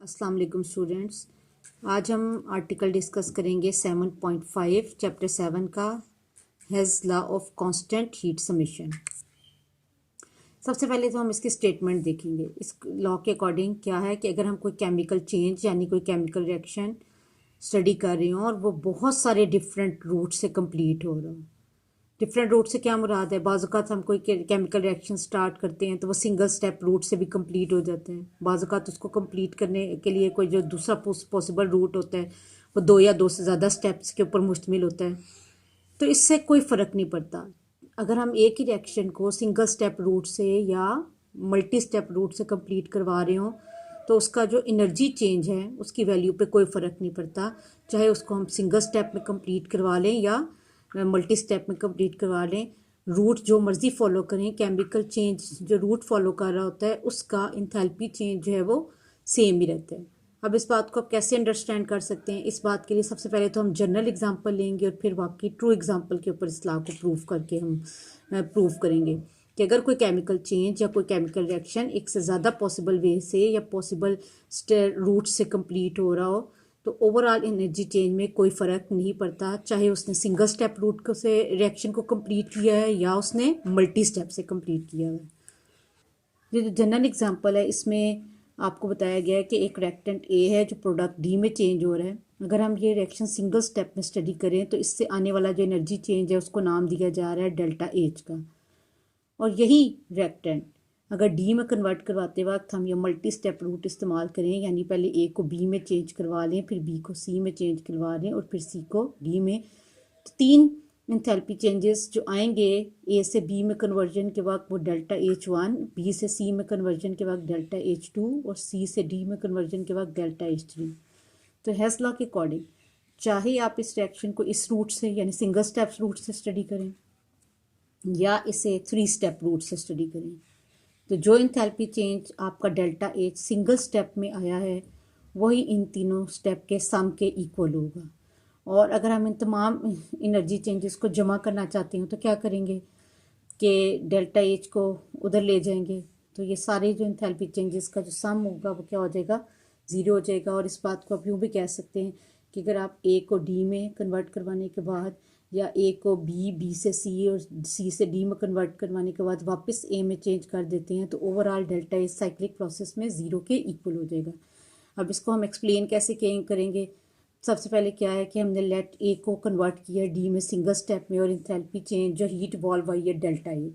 अस्सलाम वालेकुम स्टूडेंट्स। आज हम आर्टिकल डिस्कस करेंगे 7.5 चैप्टर 7 का Hess law of constant heat summation. सबसे पहले तो हम इसकी स्टेटमेंट देखेंगे। इस लॉ के अकॉर्डिंग क्या है कि अगर हम कोई केमिकल चेंज यानी कोई केमिकल रिएक्शन स्टडी कर रहे हो और वो बहुत सारे डिफरेंट रूट से कंप्लीट हो रहा हो। डिफरेंट रूट से क्या मुराद है, बाज़ औक़ात हम कोई केमिकल रिएक्शन स्टार्ट करते हैं तो वो सिंगल स्टेप रूट से भी कंप्लीट हो जाते हैं। बाज़ औक़ात उसको कंप्लीट करने के लिए कोई जो दूसरा पॉसिबल रूट होता है वो 2 या 2 से ज़्यादा स्टेप्स के ऊपर मुश्तमिल होता है। तो इससे कोई फ़र्क नहीं पड़ता अगर हम एक ही रिएक्शन को सिंगल स्टेप रूट से या मल्टी स्टेप रूट से कंप्लीट करवा रहे हो तो उसका जो एनर्जी चेंज है उसकी वैल्यू पे कोई फ़र्क नहीं पड़ता, चाहे उसको हम सिंगल स्टेप में कंप्लीट करवा लें या मल्टी स्टेप में कंप्लीट करवा लें। रूट जो मर्ज़ी फॉलो करें, केमिकल चेंज जो रूट फॉलो कर रहा होता है उसका इंथैल्पी चेंज जो है वो सेम ही रहता है। अब इस बात को आप कैसे अंडरस्टैंड कर सकते हैं, इस बात के लिए सबसे पहले तो हम जनरल एग्जांपल लेंगे और फिर वाकई ट्रू एग्जांपल के ऊपर इस लॉ को प्रूव करके हम प्रूव करेंगे कि अगर कोई केमिकल चेंज या कोई केमिकल रिएक्शन एक से ज़्यादा पॉसिबल वे से या पॉसिबल रूट से कंप्लीट हो रहा हो तो ओवरऑल एनर्जी चेंज में कोई फ़र्क नहीं पड़ता, चाहे उसने सिंगल स्टेप रूट को से रिएक्शन को कंप्लीट किया है या उसने मल्टी स्टेप से कंप्लीट किया है। ये जो जनरल एग्जांपल है इसमें आपको बताया गया है कि एक रिएक्टेंट ए है जो प्रोडक्ट डी में चेंज हो रहा है। अगर हम ये रिएक्शन सिंगल स्टेप में स्टडी करें तो इससे आने वाला जो एनर्जी चेंज है उसको नाम दिया जा रहा है डेल्टा एच का। और यही रिएक्टेंट अगर डी में कन्वर्ट करवाते वक्त हम ये मल्टी स्टेप रूट इस्तेमाल करें, यानी पहले ए को बी में चेंज करवा लें, फिर बी को सी में चेंज करवा लें और फिर सी को डी में, तो 3 एंथैल्पी चेंजेस जो आएंगे ए से बी में कन्वर्जन के वक्त वो डेल्टा H1, बी से सी में कन्वर्जन के वक्त डेल्टा H2 और सी से डी में कन्वर्जन के वक्त डेल्टा H3। तो हेज़ लॉ के अकॉर्डिंग चाहे आप इस रिएक्शन को इस रूट से यानी सिंगल स्टेप रूट से स्टडी करें या इसे 3 स्टेप रूट से स्टडी करें, तो जो इंथैल्पी चेंज आपका डेल्टा एच सिंगल स्टेप में आया है वही इन तीनों स्टेप के सम के इक्वल होगा। और अगर हम इन तमाम एनर्जी चेंजेस को जमा करना चाहते हैं तो क्या करेंगे कि डेल्टा एच को उधर ले जाएंगे, तो ये सारे जो इंथैल्पी चेंजेस का जो सम होगा वो क्या हो जाएगा, 0 हो जाएगा। और इस बात को आप यूँ भी कह सकते हैं कि अगर आप ए को डी में कन्वर्ट करवाने के बाद या ए को बी से सी और सी से डी में कन्वर्ट करवाने के बाद वापस ए में चेंज कर देते हैं तो overall delta H cyclic process में 0 के इक्वल हो जाएगा। अब इसको हम एक्सप्लेन कैसे करेंगे, सबसे पहले क्या है कि हमने लेट ए को कन्वर्ट किया डी में सिंगल स्टेप में और इंथैल्पी चेंज जो हीट इवॉल्व आई है डेल्टा एच।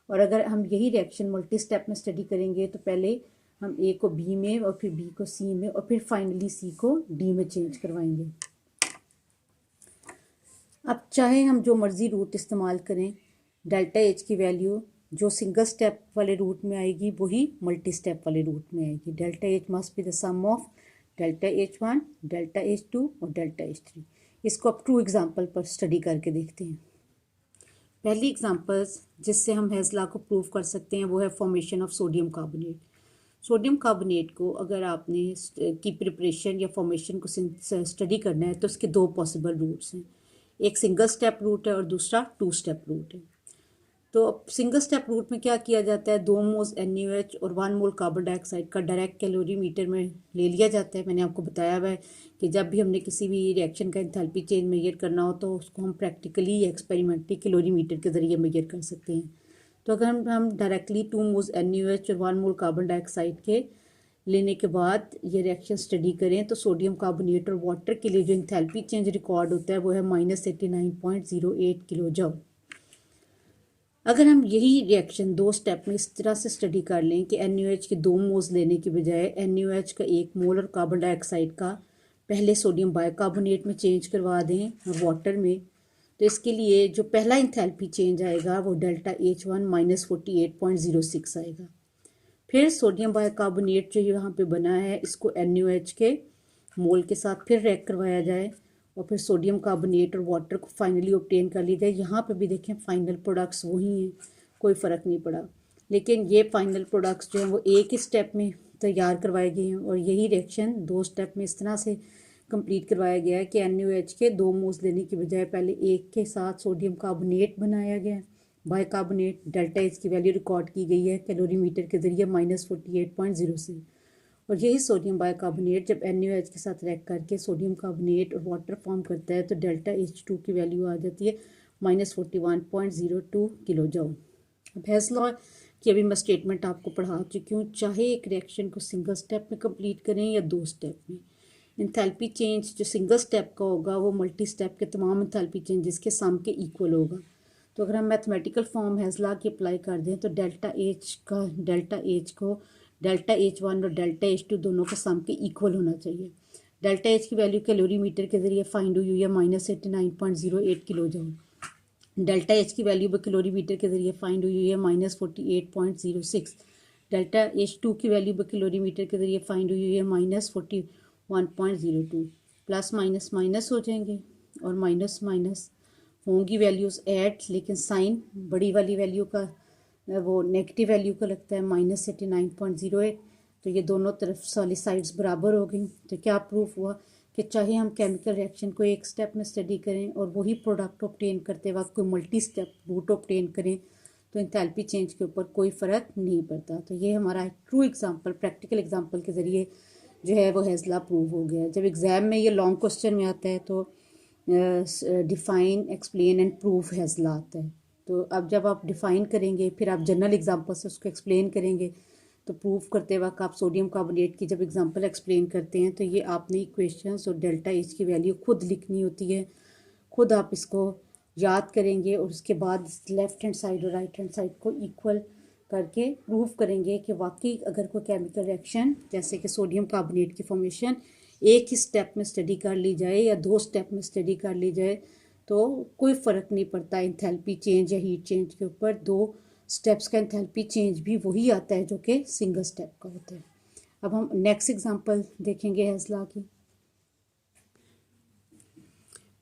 और अगर हम यही रिएक्शन मल्टी स्टेप में स्टडी करेंगे तो पहले हम ए को बी में और फिर बी को सी में और फिर फाइनली सी को डी में चेंज करवाएंगे। अब चाहे हम जो मर्ज़ी रूट इस्तेमाल करें, डेल्टा एच की वैल्यू जो सिंगल स्टेप वाले रूट में आएगी वही मल्टी स्टेप वाले रूट में आएगी। Delta H must be the sum of delta H1, delta H2 और डेल्टा H3। इसको अब ट्रू एग्जांपल पर स्टडी करके देखते हैं। पहली एग्जांपल्स जिससे हम हेज़ लॉ को प्रूव कर सकते हैं वो है formation of sodium carbonate. Sodium carbonate को अगर आपने की प्रिपरेशन या फॉर्मेशन को स्टडी करना है तो उसके 2 पॉसिबल रूट्स हैं, एक सिंगल स्टेप रूट है और दूसरा 2 स्टेप रूट है। तो सिंगल स्टेप रूट में क्या किया जाता है, 2 मोल्स NaOH और 1 मोल कार्बन डाइऑक्साइड का डायरेक्ट कैलोरीमीटर में ले लिया जाता है। मैंने आपको बताया हुआ है कि जब भी हमने किसी भी रिएक्शन का एंथैल्पी चेंज मेजर करना हो तो उसको हम प्रैक्टिकली या एक्सपेरिमेंटली कैलोरीमीटर के ज़रिए मेजर कर सकते हैं। तो अगर हम डायरेक्टली 2 मोल्स NaOH और 1 मोल कार्बन डाइऑक्साइड के लेने के बाद ये रिएक्शन स्टडी करें तो सोडियम कार्बोनेट और वाटर के लिए जो इंथैल्पी चेंज रिकॉर्ड होता है वो है -89.08 किलो जूल। अगर हम यही रिएक्शन 2 स्टेप में इस तरह से स्टडी कर लें कि NaOH के 2 मोल्स लेने के बजाय NaOH का 1 मोल और कार्बन डाइऑक्साइड का पहले सोडियम बाइकार्बोनेट में चेंज करवा दें और वाटर में, तो इसके लिए जो पहला इंथैल्पी चेंज आएगा वो डेल्टा H1 -48.06 आएगा। फिर सोडियम बाइकार्बोनेट जो यहाँ पे बना है इसको NaOH के मोल के साथ फिर रिएक्ट करवाया जाए और फिर सोडियम कार्बोनेट और वाटर को फाइनली ऑब्टेन कर लिया जाए। यहाँ पे भी देखें फाइनल प्रोडक्ट्स वही हैं, कोई फ़र्क नहीं पड़ा, लेकिन ये फाइनल प्रोडक्ट्स जो हैं वो एक ही स्टेप में तैयार करवाए गए हैं और यही रिएक्शन 2 स्टेप में इस तरह से कंप्लीट करवाया गया है कि NaOH के 2 मोल्स लेने की बजाय पहले एक के साथ सोडियम कार्बोनेट बनाया गया, बाइकार्बोनेट, डेल्टा एच की वैल्यू रिकॉर्ड की गई है कैलोरीमीटर के ज़रिए -48.06 और यही सोडियम बाइकार्बोनेट जब NaOH के साथ रिएक्ट करके सोडियम कार्बोनेट और वाटर फॉर्म करता है तो डेल्टा H2 की वैल्यू आ जाती है -41.02 किलो जूल। अब हेज़ लॉ की अभी मैं स्टेटमेंट आपको पढ़ा चुकी हूँ, चाहे एक रिएक्शन को सिंगल स्टेप में कंप्लीट करें या 2 स्टेप में, इंथैल्पी चेंज जो सिंगल स्टेप का होगा वो मल्टी स्टेप के तमाम इंथैल्पी चेंजेस के सम के इक्वल होगा। तो अगर हम मैथमेटिकल फॉर्म हेज़ लॉ की अप्लाई कर दें तो डेल्टा H को डेल्टा H1 और डेल्टा H2 दोनों के सम के इक्वल होना चाहिए। डेल्टा H की वैल्यू कैलोरीमीटर के जरिए फाइंड हुई है -89.08 किलो जूल। डेल्टा H की वैल्यू कैलोरीमीटर के जरिए फाइंड हुई है -48.06। डेल्टा H2 की वैल्यू कैलोरीमीटर के जरिए फाइंड हुई है -41.02। प्लस माइनस माइनस हो जाएंगे और माइनस माइनस होंगी वैल्यूज़ ऐड, लेकिन साइन बड़ी वाली वैल्यू का वो नेगेटिव वैल्यू का लगता है -89.08। तो ये दोनों तरफ वाली साइड्स बराबर हो गई। तो क्या प्रूफ हुआ कि चाहे हम केमिकल रिएक्शन को एक स्टेप में स्टडी करें और वही प्रोडक्ट ऑब्टेन करते वक्त कोई मल्टी स्टेप रूट ऑब्टेन करें तो इंथैल्पी चेंज के ऊपर कोई फ़र्क नहीं पड़ता। तो ये हमारा ट्रू एग्जांपल, प्रैक्टिकल एग्जांपल के ज़रिए जो है वो हेज़ लॉ प्रूव हो गया। जब एग्ज़ाम में ये लॉन्ग क्वेश्चन में आता है तो define, explain and proof Hess law आता है। तो अब जब आप डिफ़ाइन करेंगे फिर आप जनरल एग्जांपल से उसको एक्सप्लेन करेंगे। तो प्रूफ करते वक्त आप सोडियम कार्बोनेट की जब एग्जांपल एक्सप्लेन करते हैं तो ये आपने इक्वेशंस और डेल्टा H की वैल्यू खुद लिखनी होती है, खुद आप इसको याद करेंगे और उसके बाद लेफ़्ट हैंड साइड और राइट हैंड साइड को इक्वल करके प्रूफ करेंगे कि वाकई अगर कोई केमिकल रिएक्शन जैसे कि सोडियम कार्बोनेट की फॉर्मेशन एक ही स्टेप में स्टडी कर ली जाए या 2 स्टेप में स्टडी कर ली जाए तो कोई फ़र्क नहीं पड़ता इंथैल्पी चेंज या हीट चेंज के ऊपर। 2 स्टेप्स का इंथैल्पी चेंज भी वही आता है जो कि सिंगल स्टेप का होता है। अब हम नेक्स्ट एग्जांपल देखेंगे हेज़ लॉ की।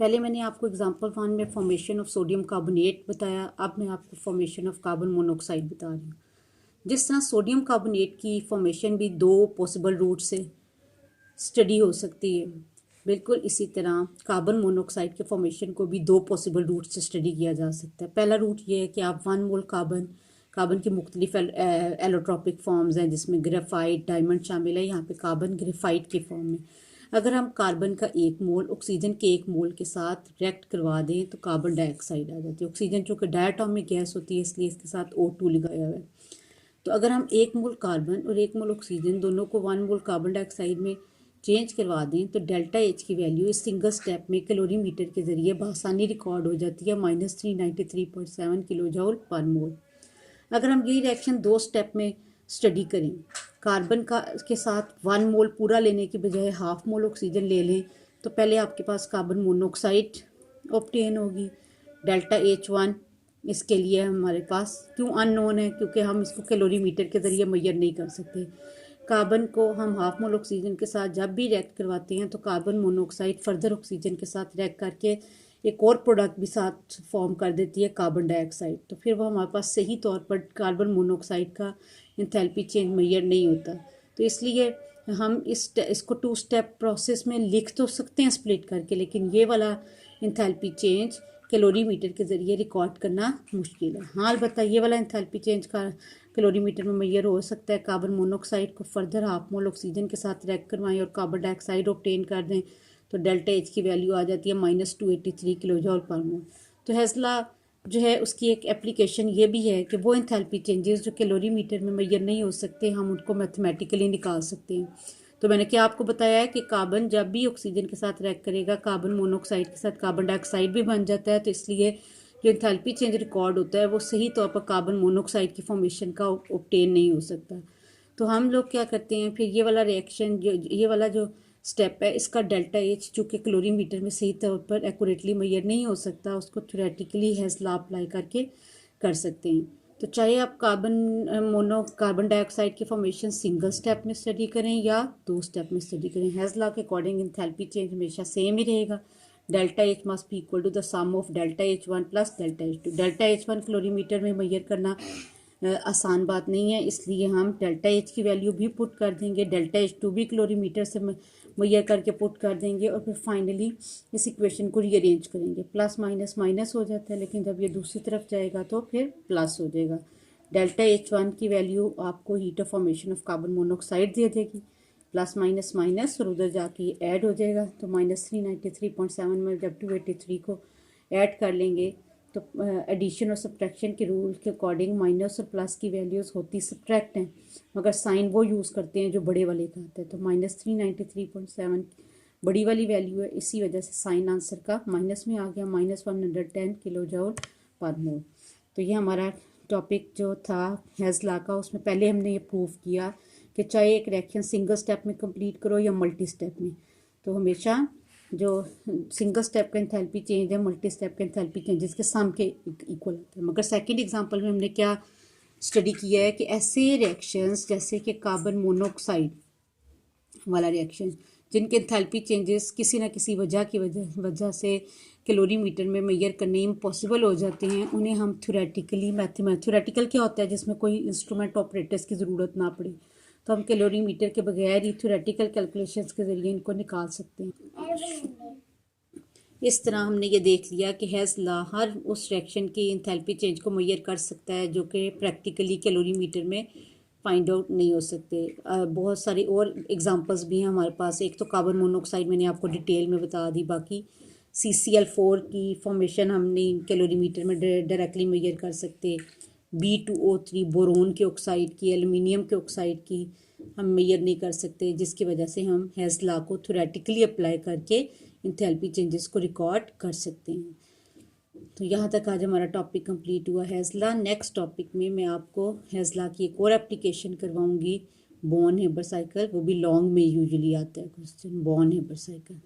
पहले मैंने आपको एग्जांपल 1 में फॉर्मेशन ऑफ सोडियम कार्बोनेट बताया, अब मैं आपको फॉर्मेशन ऑफ कार्बन मोनोऑक्साइड बता रही हूँ। जिस तरह सोडियम कार्बोनेट की फॉर्मेशन भी 2 पॉसिबल रूट से स्टडी हो सकती है, बिल्कुल इसी तरह कार्बन मोनोऑक्साइड के फॉर्मेशन को भी 2 पॉसिबल रूट से स्टडी किया जा सकता है। पहला रूट ये है कि आप 1 मोल कार्बन की मुख्तलिफ एलोट्रॉपिक फॉर्म्स हैं जिसमें ग्रेफाइट, डायमंड शामिल है। यहाँ पे कार्बन ग्रेफाइट के फॉर्म में अगर हम कार्बन का 1 मोल ऑक्सीजन के 1 मोल के साथ रिएक्ट करवा दें तो कार्बन डाइऑक्साइड आ जाती है। ऑक्सीजन चूँकि डायटोमिक गैस होती है इसलिए इसके साथ O2 लगाया हुआ है। तो अगर हम 1 मोल कार्बन और 1 मोल ऑक्सीजन दोनों को 1 मोल कार्बन डाइऑक्साइड में चेंज करवा दें तो डेल्टा H की वैल्यू इस सिंगल स्टेप में कैलोरीमीटर के ज़रिए बआसानी रिकॉर्ड हो जाती है -393.7 किलो जूल पर मोल। अगर हम यही रिएक्शन 2 स्टेप में स्टडी करें, कार्बन का के साथ 1 मोल पूरा लेने की बजाय हाफ मोल ऑक्सीजन ले लें तो पहले आपके पास कार्बन मोनोऑक्साइड ऑब्टेन होगी। डेल्टा H1 इसके लिए हमारे पास क्यों अननोन है, क्योंकि हम इसको कैलोरीमीटर के ज़रिए मेजर नहीं कर सकते। कार्बन को हम हाफ मोल ऑक्सीजन के साथ जब भी रिएक्ट करवाते हैं तो कार्बन मोनोऑक्साइड फर्दर ऑक्सीजन के साथ रिएक्ट करके एक और प्रोडक्ट भी साथ फॉर्म कर देती है कार्बन डाइऑक्साइड। तो फिर वो हमारे पास सही तौर पर कार्बन मोनोऑक्साइड का इंथैल्पी चेंज मेजर नहीं होता। तो इसलिए हम इसको 2 स्टेप प्रोसेस में लिख तो सकते हैं स्प्लिट करके, लेकिन ये वाला इंथैल्पी चेंज कैलोरीमीटर के ज़रिए रिकॉर्ड करना मुश्किल है। हाँ अलबत्ता ये वाला इंथैल्पी चेंज का कैलोरीमीटर में मेजर हो सकता है। कार्बन मोनोऑक्साइड को फर्दर हाफ मोल ऑक्सीजन के साथ रिएक्ट करवाएं और कार्बन डाइऑक्साइड ऑब्टेन कर दें तो डेल्टा H की वैल्यू आ जाती है -283 किलो जूल पर मोल। तो हेज़ लॉ जो है उसकी एक एप्लीकेशन ये भी है कि वो इंथैल्पी चेंजेस जो कैलोरीमीटर में मेजर नहीं हो सकते हम उनको मैथमेटिकली निकाल सकते हैं। तो मैंने क्या आपको बताया है कि कार्बन जब भी ऑक्सीजन के साथ रिएक्ट करेगा कार्बन मोनोऑक्साइड के साथ कार्बन डाइऑक्साइड भी बन जाता है। तो इसलिए जो इंथैल्पी चेंज रिकॉर्ड होता है वो सही तौर पर कार्बन मोनोऑक्साइड की फॉर्मेशन का ऑब्टेन नहीं हो सकता। तो हम लोग क्या करते हैं फिर ये वाला रिएक्शन जो ये वाला जो स्टेप है इसका डेल्टा H चूँकि कैलोरीमीटर में सही तौर पर एक्यूरेटली मेजर नहीं हो सकता, उसको थ्योरेटिकली हेज़ लॉ अप्लाई करके कर सकते हैं। तो चाहे आप कार्बन डाइऑक्साइड की फॉर्मेशन सिंगल स्टेप में स्टडी करें या 2 स्टेप में स्टडी करें, हेज़ लॉ के अकॉर्डिंग इंथैल्पी चेंज हमेशा सेम ही रहेगा। Delta H must be equal to the sum of delta H1 plus delta H2। Delta H1 calorimeter में मेजर करना आसान बात नहीं है, इसलिए हम डेल्टा H की वैल्यू भी पुट कर देंगे, डेल्टा H2 भी कैलोरीमीटर से मेजर करके पुट कर देंगे और फिर फाइनली इस इक्वेशन को रीअरेंज करेंगे। प्लस माइनस माइनस हो जाता है, लेकिन जब ये दूसरी तरफ जाएगा तो फिर प्लस हो जाएगा। डेल्टा H1 की वैल्यू आपको heat of formation of carbon monoxide दे देगी, प्लस माइनस माइनस और उधर जाके ऐड हो जाएगा। तो -393.7 में जब 283 को ऐड कर लेंगे तो एडिशन और सब्ट्रैक्शन के रूल के अकॉर्डिंग माइनस और प्लस की वैल्यूज़ होती सब्ट्रैक्ट हैं, मगर साइन वो यूज़ करते हैं जो बड़े वाले का आता है। तो -393.7 बड़ी वाली वैल्यू है, इसी वजह से साइन आंसर का माइनस में आ गया, -110 किलो जूल पर मोल। तो ये हमारा टॉपिक जो था हेज़ लॉ का, उसमें पहले हमने ये प्रूव किया कि चाहे एक रिएक्शन सिंगल स्टेप में कंप्लीट करो या मल्टी स्टेप में, तो हमेशा जो सिंगल स्टेप का एंथैल्पी चेंज है मल्टी स्टेप का एंथैल्पी चेंजेस के सम के इक्वल होता है। मगर सेकंड एग्जांपल में हमने क्या स्टडी किया है कि ऐसे रिएक्शंस जैसे कि कार्बन मोनोऑक्साइड वाला रिएक्शन जिनके एंथैल्पी चेंजेस किसी न किसी वजह की वजह से कैलोरीमीटर में मेजर करने इम्पॉसिबल हो जाते हैं, उन्हें हम थ्योरेटिकल क्या होता है जिसमें कोई इंस्ट्रूमेंट ऑपरेटर्स की ज़रूरत ना पड़े, तो हम कैलोरीमीटर के बगैर ही थ्योरेटिकल कैलकुलेशंस के ज़रिए इनको निकाल सकते हैं। इस तरह हमने ये देख लिया कि हेज़ लॉ हर उस रिएक्शन की एंथैल्पी चेंज को मेजर कर सकता है जो कि प्रैक्टिकली कैलोरीमीटर में फाइंड आउट नहीं हो सकते। बहुत सारी और एग्जांपल्स भी हैं हमारे पास। एक तो कार्बन मोनोऑक्साइड मैंने आपको डिटेल में बता दी, बाकी CCl4 की फॉर्मेशन हमने कैलोरीमीटर में डायरेक्टली मेजर कर सकते। B2O3 बोरोन के ऑक्साइड की, एल्युमिनियम के ऑक्साइड की हम मेजर नहीं कर सकते, जिसकी वजह से हम हेज़ लॉ को थ्योरेटिकली अप्लाई करके एंथैल्पी चेंजेस को रिकॉर्ड कर सकते हैं। तो यहाँ तक आज हमारा टॉपिक कंप्लीट हुआ हेज़ लॉ। नेक्स्ट टॉपिक में मैं आपको हेज़ लॉ की एक और एप्लीकेशन करवाऊँगी, बॉर्न हेबर साइकिल। वो भी लॉन्ग में यूजुअली आता है क्वेश्चन, बॉर्न हेबर साइकिल।